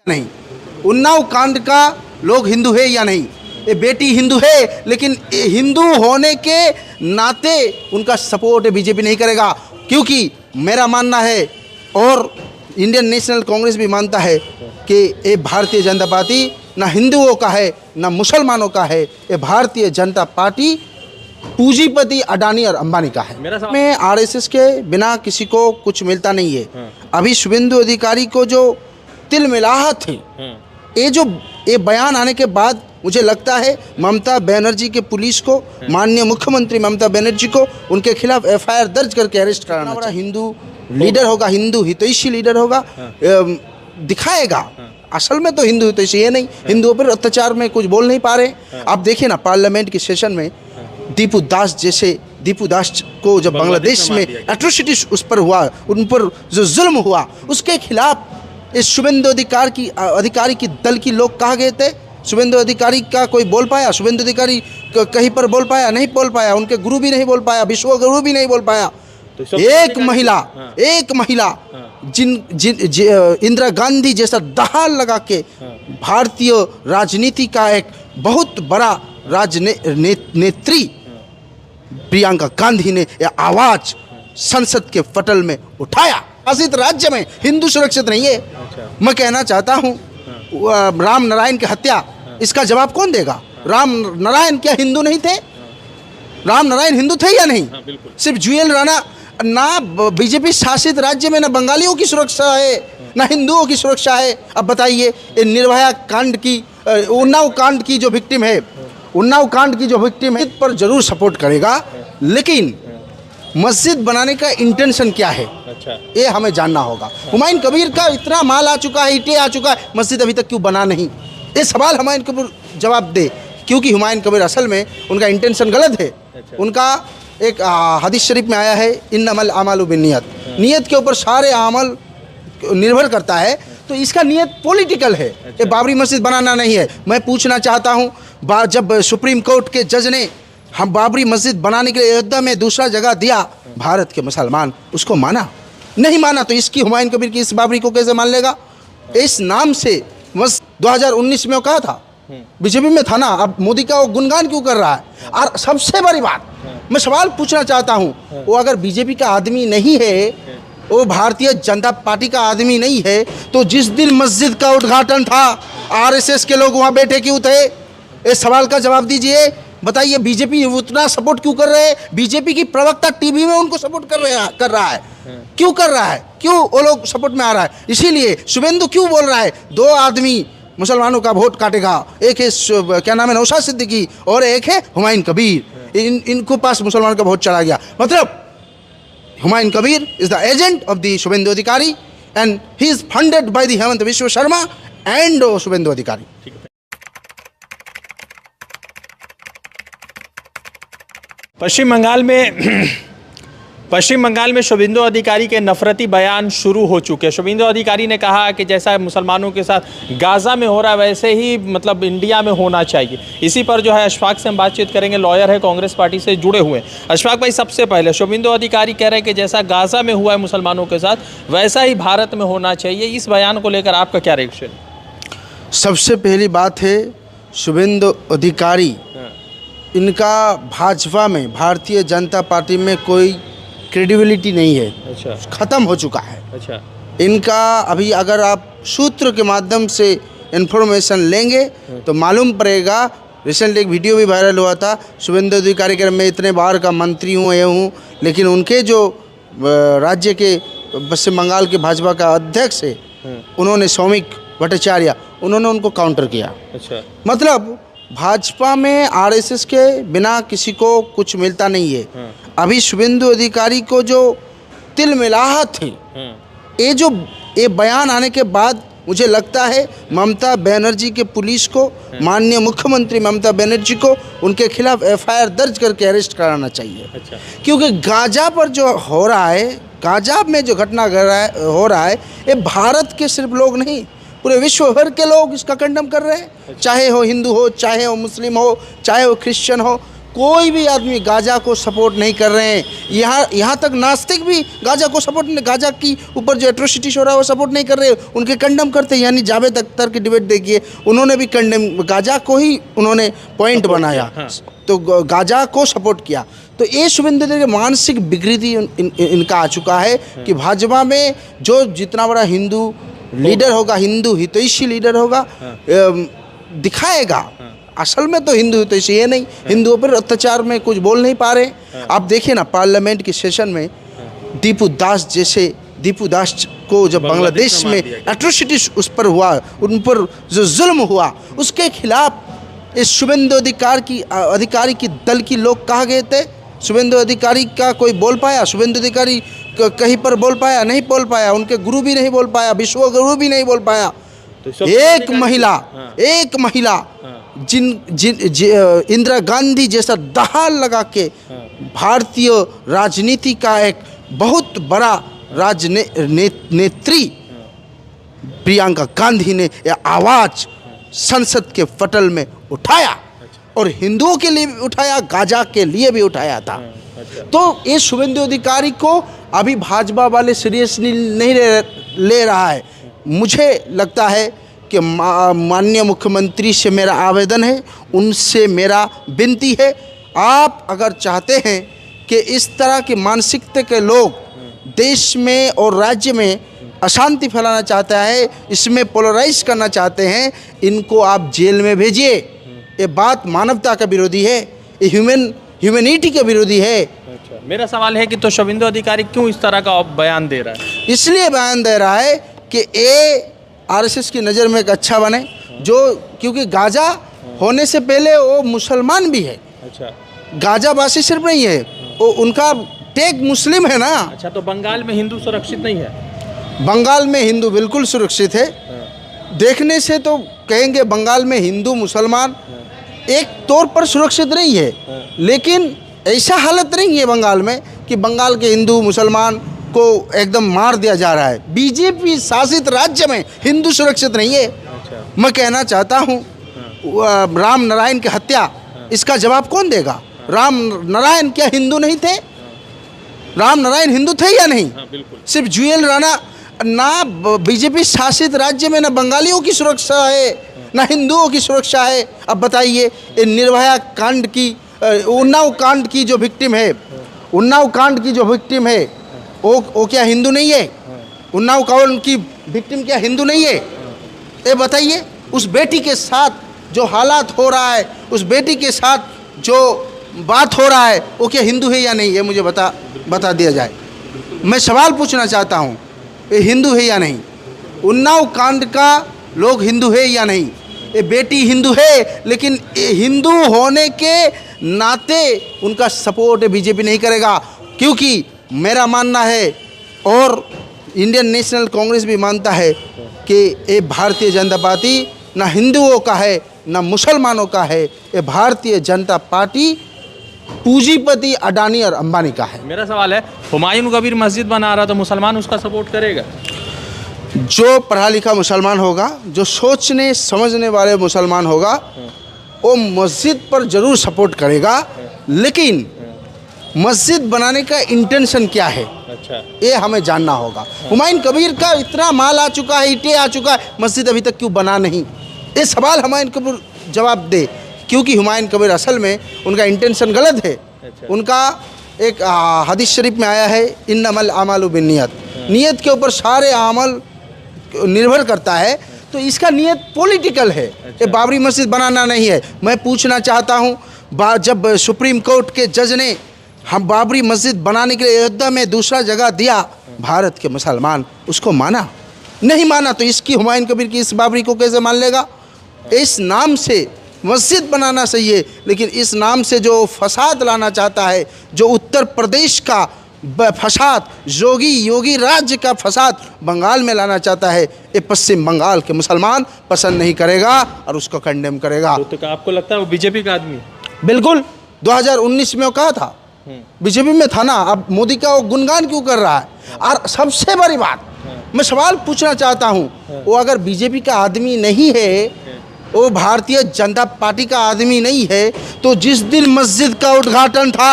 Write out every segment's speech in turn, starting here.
नहीं। उन्नाव कांड का लोग हिंदू है या नहीं, ये बेटी हिंदू है, लेकिन हिंदू होने के नाते उनका सपोर्ट बीजेपी नहीं करेगा, क्योंकि मेरा मानना है और इंडियन नेशनल कांग्रेस भी मानता है कि ये भारतीय जनता पार्टी ना हिंदुओं का है ना मुसलमानों का है, ये भारतीय जनता पार्टी पूंजीपति अडानी और अंबानी का है। में आरएसएस के बिना किसी को कुछ मिलता नहीं है। अभी शुभेंदु अधिकारी को जो तिल मिलाहट है, ये बयान आने के बाद मुझे लगता है ममता बनर्जी के पुलिस को, माननीय मुख्यमंत्री ममता बनर्जी को उनके खिलाफ एफआईआर दर्ज करके अरेस्ट कराना चाहिए। हिंदू लीडर होगा, हिंदू हितैषी लीडर होगा, दिखाएगा। असल में तो हिंदू हितैषी है नहीं, हिंदुओं पर अत्याचार में कुछ बोल नहीं पा रहे। आप देखिए ना, पार्लियामेंट के सेशन में दीपू दास को जब बांग्लादेश में एट्रोसिटीज उस पर हुआ, उन पर जो जुल्म हुआ, उसके खिलाफ इस शुभेंदु अधिकारी की दल की लोग कहा गए थे। शुभेंदु अधिकारी का कोई बोल पाया? शुभेंदु अधिकारी कहीं पर बोल पाया? नहीं बोल पाया। उनके गुरु भी नहीं बोल पाया, विश्व गुरु भी नहीं बोल पाया। तो एक महिला इंदिरा गांधी जैसा दहाड़ लगा के भारतीय राजनीति का एक बहुत बड़ा राजनेत्री प्रियंका गांधी ने यह आवाज संसद के पटल में उठाया। शासित राज्य में हिंदू सुरक्षित नहीं है। मैं कहना चाहता हूँ, राम नारायण की हत्या, इसका जवाब कौन देगा? राम नारायण क्या हिंदू नहीं थे? राम नारायण हिंदू थे या नहीं? सिर्फ जुएल राणा, ना बीजेपी शासित राज्य में ना बंगालियों की सुरक्षा है ना हिंदुओं की सुरक्षा है। अब बताइए, निर्भया कांड की, उन्नाव कांड की जो विक्टिम है, पर जरूर सपोर्ट करेगा, लेकिन मस्जिद बनाने का इंटेंशन क्या है, ये हमें जानना होगा। हुमायूं कबीर का इतना माल आ चुका है, ईंटें आ चुका है, मस्जिद अभी तक क्यों बना नहीं? ये सवाल हुमायूं कबीर जवाब दे, क्योंकि हुमायूं कबीर असल में उनका इंटेंशन गलत है। उनका एक हदीस शरीफ में आया है, इन्नमल अमालु बिन्नियत, नियत के ऊपर सारे अमल निर्भर करता है। तो इसका नियत पॉलिटिकल है, ये बाबरी मस्जिद बनाना नहीं है। मैं पूछना चाहता हूँ, जब सुप्रीम कोर्ट के जज ने हम बाबरी मस्जिद बनाने के लिए अयोध्या में दूसरा जगह दिया, भारत के मुसलमान उसको माना? नहीं माना। तो इसकी हुमायूं कबीर की इस बाबरी को कैसे मान लेगा? इस नाम से 2019 में वो कहा था, बीजेपी में था ना, अब मोदी का वो गुणगान क्यों कर रहा है? और सबसे बड़ी बात, मैं सवाल पूछना चाहता हूँ, वो अगर बीजेपी का आदमी नहीं है, वो भारतीय जनता पार्टी का आदमी नहीं है, तो जिस दिन मस्जिद का उद्घाटन था, आरएसएस के लोग वहाँ बैठे क्यों थे? इस सवाल का जवाब दीजिए। बताइए, बीजेपी उतना सपोर्ट क्यों कर रहे हैं? बीजेपी की प्रवक्ता टीवी में उनको सपोर्ट कर रहा है। क्यों कर रहा है? क्यों वो लोग सपोर्ट में आ रहा है? इसीलिए शुभेंदु क्यों बोल रहा है 2 आदमी मुसलमानों का वोट काटेगा? एक है क्या नाम है, नौशाद सिद्दीकी, और एक है हुमायूं कबीर। इनको पास मुसलमानों का वोट चला गया। मतलब Humayun Kabir is the agent of the Suvendu Adhikari and he is funded by the Himanta Biswa Sarma and Suvendu अधिकारी। पश्चिम बंगाल में शुभेंदु अधिकारी के नफरती बयान शुरू हो चुके हैं। शुभेंदु अधिकारी ने कहा कि जैसा मुसलमानों के साथ गाजा में हो रहा है, वैसे ही मतलब इंडिया में होना चाहिए। इसी पर जो है अशफाक से हम बातचीत करेंगे, लॉयर है, कांग्रेस पार्टी से जुड़े हुए हैं। अशफाक भाई, सबसे पहले शुभेंदु अधिकारी कह रहे हैं कि जैसा गाजा में हुआ है मुसलमानों के साथ, वैसा ही भारत में होना चाहिए। इस बयान को लेकर आपका क्या रिएक्शन? सबसे पहली बात है, शुभेंदु अधिकारी, इनका भाजपा में, भारतीय जनता पार्टी में कोई क्रेडिबिलिटी नहीं है। अच्छा। ख़त्म हो चुका है। अच्छा। इनका अभी अगर आप सूत्र के माध्यम से इन्फॉर्मेशन लेंगे तो मालूम पड़ेगा। रिसेंटली एक वीडियो भी वायरल हुआ था, शुभेंदु अधिकारी कह, मैं इतने बार का मंत्री हूँ, ये हूँ, लेकिन उनके जो राज्य के पश्चिम बंगाल के भाजपा का अध्यक्ष है, उन्होंने सौमिक भट्टाचार्य, उन्होंने उनको काउंटर किया। अच्छा। मतलब भाजपा में आरएसएस के बिना किसी को कुछ मिलता नहीं है। अभी शुभेंदु अधिकारी को जो तिल मिलाहट है, ये बयान आने के बाद मुझे लगता है ममता बनर्जी के पुलिस को, माननीय मुख्यमंत्री ममता बनर्जी को उनके खिलाफ एफआईआर दर्ज करके अरेस्ट कराना चाहिए। अच्छा। क्योंकि गाजा पर जो हो रहा है, गाजा में जो घटना हो रहा है, ये भारत के सिर्फ लोग नहीं, पूरे विश्व भर के लोग इसका कंडम कर रहे हैं। चाहे हो हिंदू हो, चाहे हो मुस्लिम हो, चाहे हो क्रिश्चियन हो, कोई भी आदमी गाजा को सपोर्ट नहीं कर रहे हैं। यहाँ तक नास्तिक भी गाजा को सपोर्ट नहीं, गाजा की ऊपर जो एट्रोसिटीज हो रहा है वो सपोर्ट नहीं कर रहे, उनके कंडेम करते हैं। यानी जावेद अख्तर की डिबेट देखिए, उन्होंने भी कंडेम, गाजा को ही उन्होंने पॉइंट बनाया, तो गाजा को सपोर्ट किया। तो ये शुभेंदु अधिकारी मानसिक विकृति इनका आ चुका है कि भाजपा में जो जितना बड़ा हिंदू लीडर होगा, हिंदू हितैषी लीडर होगा, दिखाएगा। असल में तो हिंदू हितैषी है नहीं, हिंदुओं पर अत्याचार में कुछ बोल नहीं पा रहे। आप देखिए ना, पार्लियामेंट के सेशन में दीपू दास को जब बांग्लादेश में एट्रोसिटीज उस पर हुआ, उन पर जो जुल्म हुआ, उसके खिलाफ इस शुभेंदु अधिकारी की दल की लोग कहा गए थे। शुभेंदु अधिकारी का कोई बोल पाया? शुभेंदु अधिकारी कहीं पर बोल पाया? नहीं बोल पाया। उनके गुरु भी नहीं बोल पाया, विश्व गुरु भी नहीं बोल पाया। तो एक महिला इंदिरा गांधी जैसा दहाड़ लगा के भारतीय राजनीति का एक बहुत बड़ा राजनेत्री प्रियंका गांधी ने यह आवाज़ संसद के पटल में उठाया, और हिंदुओं के लिए भी उठाया, गाजा के लिए भी उठाया था। तो ये शुभेंदु अधिकारी को अभी भाजपा वाले सीरियसली नहीं ले रहा है। मुझे लगता है कि माननीय मुख्यमंत्री से मेरा आवेदन है, उनसे मेरा विनती है, आप अगर चाहते हैं कि इस तरह की मानसिकता के लोग देश में और राज्य में अशांति फैलाना चाहता है, इसमें पोलराइज करना चाहते हैं, इनको आप जेल में भेजिए। ये बात मानवता का विरोधी है, ये ह्यूमैनिटी का विरोधी है। अच्छा, मेरा सवाल है कि तो शुभेंदु अधिकारी क्यों इस तरह का बयान दे रहा है? इसलिए बयान दे रहा है कि ये आरएसएस की नज़र में एक अच्छा बने, जो क्योंकि गाजा होने से पहले वो मुसलमान भी है। अच्छा, गाजावासी सिर्फ नहीं है, वो उनका टेक मुस्लिम है ना। अच्छा, तो बंगाल में हिंदू सुरक्षित नहीं है? बंगाल में हिंदू बिल्कुल सुरक्षित है। देखने से तो कहेंगे बंगाल में हिंदू मुसलमान एक तौर पर सुरक्षित नहीं है, लेकिन ऐसा हालत नहीं है बंगाल में कि बंगाल के हिंदू मुसलमान को एकदम मार दिया जा रहा है। बीजेपी शासित राज्य में हिंदू सुरक्षित नहीं है। अच्छा। मैं कहना चाहता हूँ, राम नारायण की हत्या, इसका जवाब कौन देगा? राम नारायण क्या हिंदू नहीं थे? राम नारायण हिंदू थे या नहीं? बिल्कुल। सिर्फ जुएल राणा, ना बीजेपी शासित राज्य में ना बंगालियों की सुरक्षा है, ना हिंदुओं की सुरक्षा है। अब बताइए, निर्भया कांड की, उन्नाव कांड की जो विक्टिम है, वो क्या हिंदू नहीं है? उन्नाव कांड की विक्टिम क्या हिंदू नहीं है? ये बताइए, उस बेटी के साथ जो हालात हो रहा है, उस बेटी के साथ जो बात हो रहा है, वो क्या हिंदू है या नहीं? ये मुझे बता दिया जाए। मैं सवाल पूछना चाहता हूँ, ये हिंदू है या नहीं? उन्नाव कांड का लोग हिंदू है या नहीं? ये बेटी हिंदू है, लेकिन हिंदू होने के नाते उनका सपोर्ट बीजेपी नहीं करेगा, क्योंकि मेरा मानना है और इंडियन नेशनल कांग्रेस भी मानता है कि ये भारतीय जनता पार्टी ना हिंदुओं का है ना मुसलमानों का है, ये भारतीय जनता पार्टी पूंजीपति अडानी और अंबानी का है। मेरा सवाल है, हुमायूं कबीर मस्जिद बना रहा तो मुसलमान उसका सपोर्ट करेगा? जो पढ़ा लिखा मुसलमान होगा, जो सोचने समझने वाले मुसलमान होगा, वो मस्जिद पर ज़रूर सपोर्ट करेगा, लेकिन मस्जिद बनाने का इंटेंशन क्या है? अच्छा, ये हमें जानना होगा। हुमायूं कबीर का इतना माल आ चुका है, ईंटें आ चुका है, मस्जिद अभी तक क्यों बना नहीं? ये सवाल हुमायूं कबीर जवाब दे, क्योंकि हुमायूं कबीर असल में उनका इंटेंशन गलत है। अच्छा। उनका एक हदीस शरीफ में आया है, इन्नमल आमालु बिन्नियत, नियत के ऊपर सारे अमल निर्भर करता है, तो इसका नियत पॉलिटिकल है। अच्छा। ये बाबरी मस्जिद बनाना नहीं है। मैं पूछना चाहता हूँ, जब सुप्रीम कोर्ट के जज ने हम बाबरी मस्जिद बनाने के लिए अयोध्या में दूसरा जगह दिया, भारत के मुसलमान उसको माना? नहीं माना, तो इसकी हुमायूं कबीर की इस बाबरी को कैसे मान लेगा? इस नाम से मस्जिद बनाना सही है, लेकिन इस नाम से जो फसाद लाना चाहता है, जो उत्तर प्रदेश का फसाद, योगी राज्य का फसाद बंगाल में लाना चाहता है, ये पश्चिम बंगाल के मुसलमान पसंद नहीं करेगा और उसको कंडेम करेगा। तो आपको लगता है वो बीजेपी का आदमी? बिल्कुल, 2019 में वो कहा था, बीजेपी में था ना, अब मोदी का वो गुणगान क्यों कर रहा है? और सबसे बड़ी बात, मैं सवाल पूछना चाहता हूँ, वो अगर बीजेपी का आदमी नहीं है वो भारतीय जनता पार्टी का आदमी नहीं है, तो जिस दिन मस्जिद का उद्घाटन था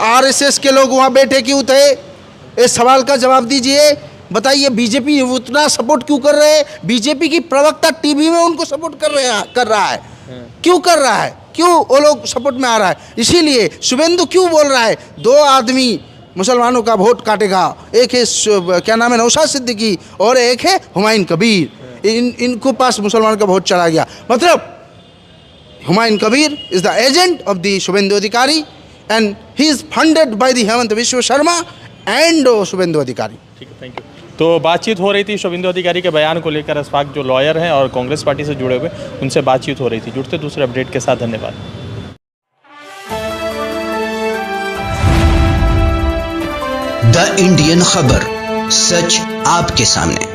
आरएसएस के लोग वहाँ बैठे क्यों थे? इस सवाल का जवाब दीजिए। बताइए बीजेपी उतना सपोर्ट क्यों कर रहे हैं? बीजेपी की प्रवक्ता टीवी में उनको सपोर्ट कर रहा है। क्यों कर रहा है? क्यों वो लोग सपोर्ट में आ रहा है? इसीलिए शुभेंदु क्यों बोल रहा है 2 आदमी मुसलमानों का वोट काटेगा, एक है क्या नाम है नौशाद सिद्दीकी और एक है हुमायूं कबीर। इनको पास मुसलमान का वोट चला गया। मतलब Humayun Kabir is the agent of the Suvendu Adhikari and he is funded by the Himanta Biswa Sarma and Suvendu अधिकारी। ठीक है, थैंक यू। तो बातचीत हो रही थी शुभेंदु अधिकारी के बयान को लेकर। अशफाक जो लॉयर हैं और कांग्रेस पार्टी से जुड़े हुए, उनसे बातचीत हो रही थी। जुड़ते दूसरे अपडेट के साथ, धन्यवाद। द इंडियन खबर, सच आपके सामने।